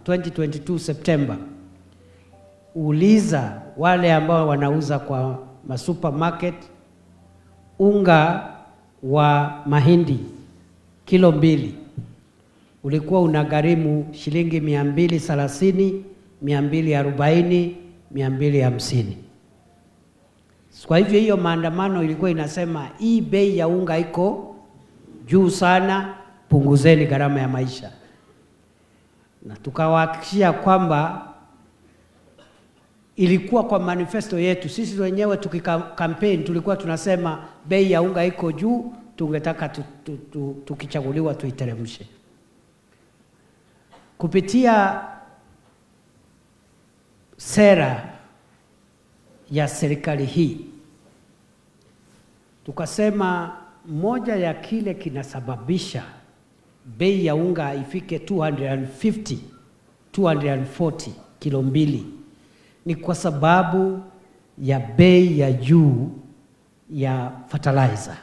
2022 September, uliza wale ambao wanauza kwa masupermarket unga wa mahindi kilo 2 ulikuwa unagharimu shilingi 230, 240, 250. Kwa hivyo hiyo maandamano ilikuwa inasema hii bei ya unga iko juu sana, punguzeni gharama ya maisha. Na tukawahakikishia kwamba ilikuwa kwa manifesto yetu. Sisi wenyewe tukikampeni tulikuwa tunasema bei ya unga iko juu, tungetaka tukichaguliwa tuiteremshe. Kupitia sera ya serikali hii, tukasema moja ya kile kinasababisha bei ya unga ifike 250, 240 kilo 2 ni kwa sababu ya bei ya juu ya fertilizer.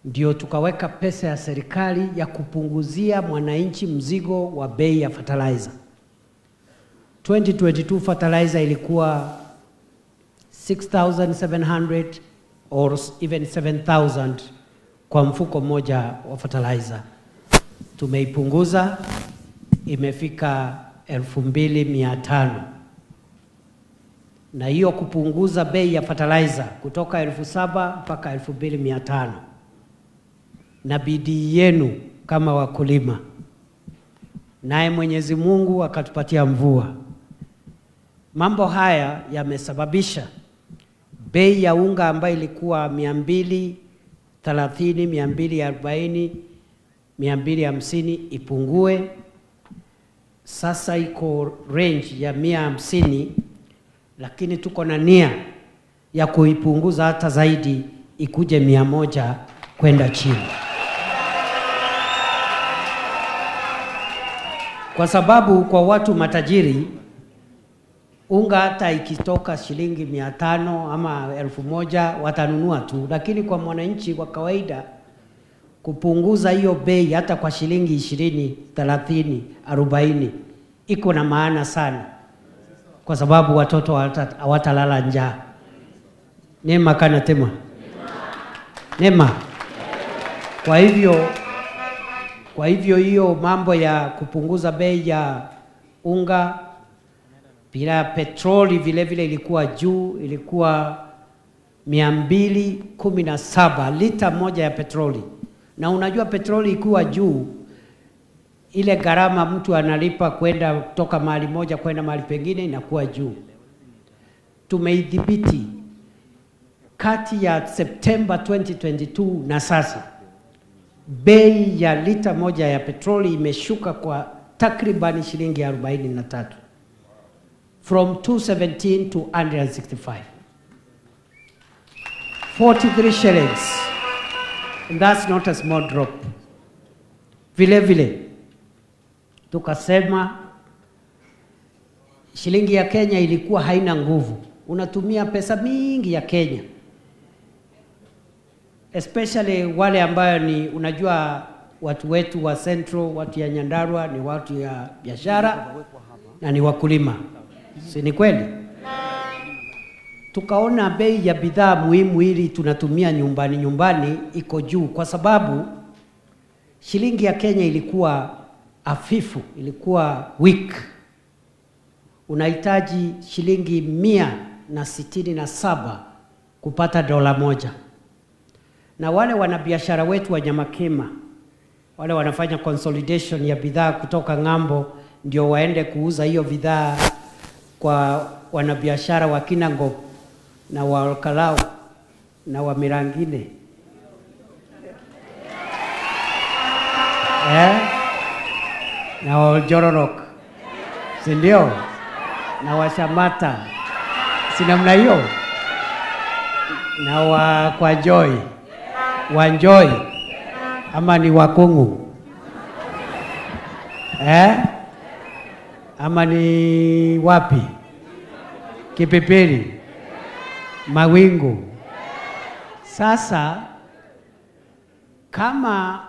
Ndio tukaweka pesa ya serikali ya kupunguzia mwananchi mzigo wa bei ya fertilizer. 2022 fertilizer ilikuwa 6,700 or even 7,000 kwa mfuko mmoja wa fertilizer. Tumeipunguza, imefika 2,500. Na hiyo kupunguza bei ya fertilizer kutoka 7,000 mpaka 2,500. Na bidii yenu kama wakulima. Naye Mwenyezi Mungu akatupatia mvua. Mambo haya yamesababisha bei ya unga ambayo ilikuwa 230, 240, 250 ipungue. Sasa iko range ya 150, lakini tuko na nia ya kuipunguza hata zaidi, ikuje 100 kwenda chini. Kwa sababu kwa watu matajiri unga hata ikitoka shilingi 500 ama 1,000 watanunua tu, lakini kwa mwananchi wa kawaida kupunguza hiyo bei hata kwa shilingi 20, 30, 40 iko na maana sana, kwa sababu watoto hawatalala njaa. Nema kana tema. Nema. Kwa hivyo hiyo mambo ya kupunguza bei ya unga, bila petroli vile vile ilikuwa juu, ilikuwa 217 lita moja ya petroli. Na unajua petroli ikiwa juu, ile gharama mtu analipa kwenda kutoka mahali moja kwenda mahali pengine inakuwa juu. Tumeidhibiti kati ya September 2022 na sasa. Bei ya lita moja ya petroli imeshuka kwa takriban shilingi 43. From 217 to 165. 43 shillings. And that's not a small drop. Vile vile, tukasema shilingi ya Kenya ilikuwa haina nguvu. Unatumia pesa mingi ya Kenya. Especially wale ambayo ni, unajua watu wetu wa Central, watu ya Nyandarua ni watu ya biashara na ni wakulima. Si ni kweli? Tukaona bei ya bidhaa muhimu ili tunatumia nyumbani iko juu, kwa sababu shilingi ya Kenya ilikuwa hafifu, ilikuwa weak. Unahitaji shilingi 167 kupata dola moja. Na wale wanabiashara wetu wa Nyamakema, wale wanafanya consolidation ya bidhaa kutoka ng'ambo, ndio waende kuuza hiyo bidhaa kwa wanabiashara wa Kinangop na wa Kalau na wa Mirangine. Na wa Jororok. Si ndio? Na wa Shamata. Si namna hiyo? Na wa kwa Joy. Wanjoy. Ama ni Wakungu. Ama ni wapi? Kipipiri. Mawingu. Sasa kama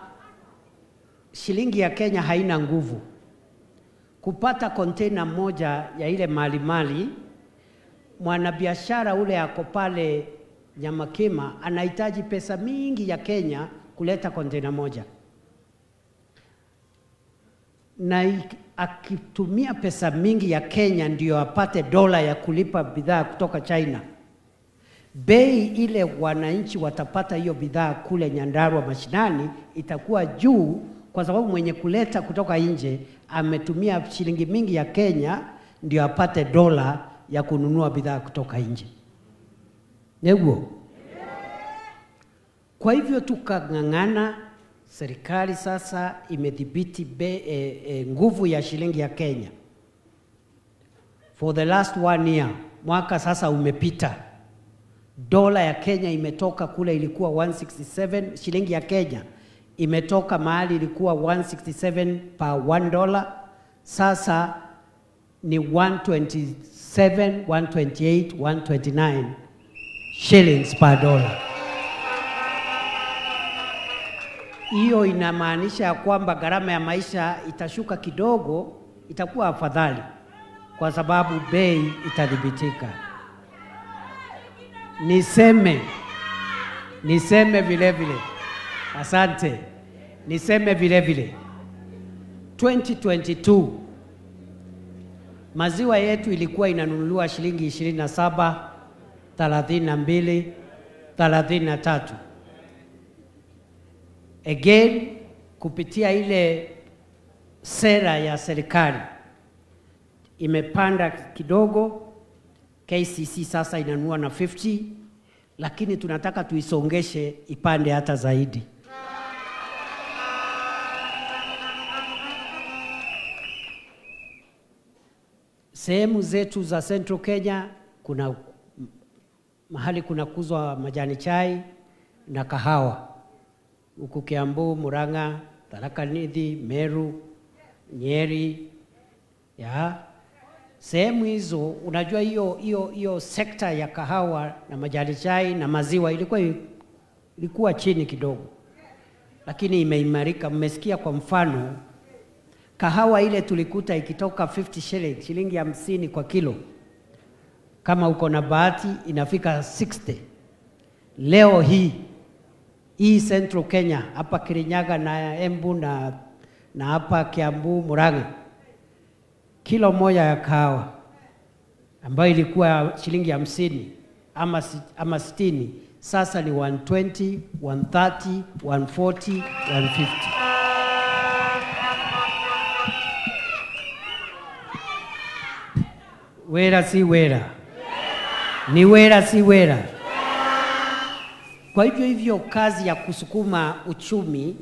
shilingi ya Kenya haina nguvu. Kupata container moja ya ile mali, mwanabiashara ule ako pale Nyamakima anahitaji pesa mingi ya Kenya kuleta container moja. Na akitumia pesa mingi ya Kenya ndio apate dola ya kulipa bidhaa kutoka China. Bei ile wananchi watapata hiyo bidhaa kule Nyandarua mashinani itakuwa juu, kwa sababu mwenye kuleta kutoka nje ametumia shilingi mingi ya Kenya ndio apate dola ya kununua bidhaa kutoka nje. Ndio. Kwa hivyo tukang'ang'ana, serikali sasa imedhibiti nguvu ya shilingi ya Kenya. For the last 1 year, mwaka sasa umepita, dola ya Kenya imetoka kule ilikuwa 167, shilingi ya Kenya imetoka mahali ilikuwa 167 per $1, sasa ni 127, 128, 129 shillings per dollar. Hiyo inamaanisha kwamba gharama ya maisha itashuka kidogo, itakuwa afadhali kwa sababu bei itadhibitika. Niseme vile vile. Asante. Niseme vile vile. 2022 maziwa yetu ilikuwa inanunuliwa shilingi 27, 32, 33. Again, kupitia ile sera ya serikali imepanda kidogo. KCC sasa inanunua na 50, lakini tunataka tuisongeshe ipande hata zaidi. Sehemu zetu za Central Kenya kuna mahali kuna kuzwa majani chai na kahawa. Huku Kiambu, Murang'a, Tharaka Nithi, Meru, Nyeri, sehemu hizo unajua hiyo sekta ya kahawa na majani chai na maziwa ilikuwa chini kidogo, lakini imeimarika. Mmesikia kwa mfano kahawa ile tulikuta ikitoka 50 shillings, shilingi 50 kwa kilo. Kama uko na bahati inafika 60. Leo hii Central Kenya, hapa Kirinyaga na Embu na hapa Kiambu, Murang'a, kilo moja ya kahawa ambayo ilikuwa shilingi 50 ama 60, sasa ni 120, 130, 140, 150. Wera si wera. Ni wera si wera. Kwa hivyo kazi ya kusukuma uchumi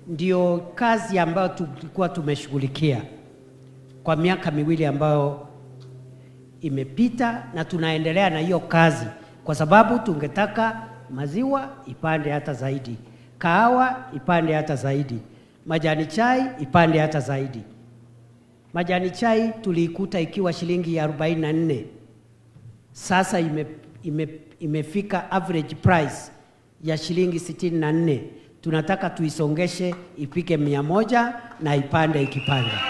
ndio kazi ambayo tulikuwa tumeshughulikia kwa miaka miwili ambayo imepita, na tunaendelea na hiyo kazi kwa sababu tungetaka maziwa ipande hata zaidi, kahawa ipande hata zaidi, majani chai ipande hata zaidi. Majani chai tuliikuta ikiwa shilingi 44. Sasa imefika average price ya shilingi 64. Tunataka tuisongeshe ifike 100 na ipande ikipanda.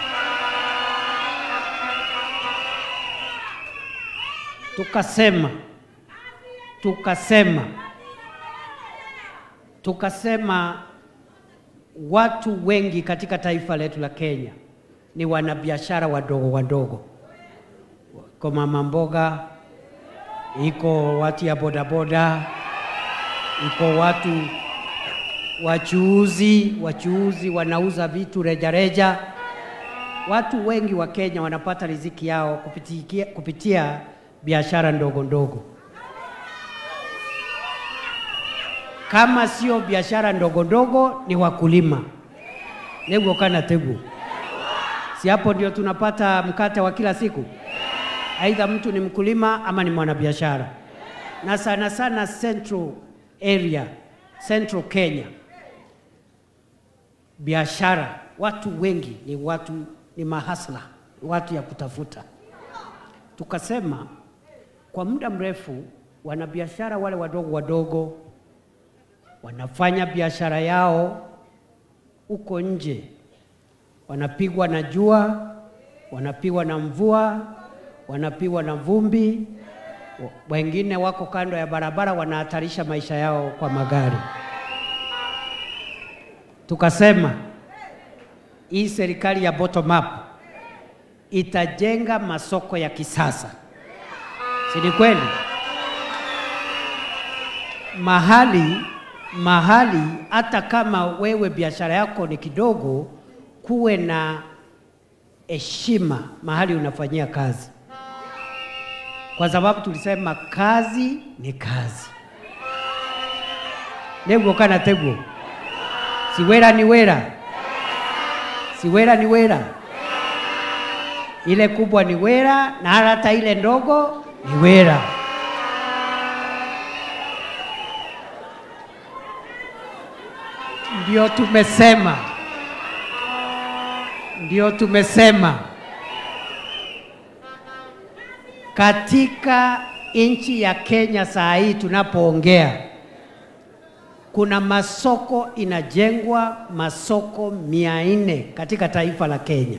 Tukasema watu wengi katika taifa letu la Kenya ni wanabiashara wadogo. Kwa mama mboga, iko watu ya bodaboda, iko watu wachuuzi wanauza vitu rejareja. Watu wengi wa Kenya wanapata riziki yao kupitia biashara ndogo. Kama sio biashara ndogo ni wakulima. Nego kana tegu. Si hapo ndio tunapata mkate wa kila siku? Aidha mtu ni mkulima ama ni mwanabiashara. Na sana Central area, Central Kenya, biashara, watu wengi ni mahasla, watu ya kutafuta. Tukasema kwa muda mrefu wanabiashara wale wadogo wanafanya biashara yao uko nje wanapigwa na jua, wanapigwa na mvua, wanapigwa na vumbi, wengine wako kando ya barabara wanahatarisha maisha yao kwa magari. Tukasema hii serikali ya bottom up itajenga masoko ya kisasa. Si ni kweli? Mahali hata kama wewe biashara yako ni kidogo, kuwe na heshima mahali unafanyia kazi. Kwa sababu tulisema kazi ni kazi. Nego kana tego. Siwera ni wera. Siwera ni wera. Ile kubwa ni wera na hata ile ndogo ni wera. Ndio tumesema katika nchi ya Kenya saa hii tunapoongea, kuna masoko inajengwa, masoko 400 katika taifa la Kenya.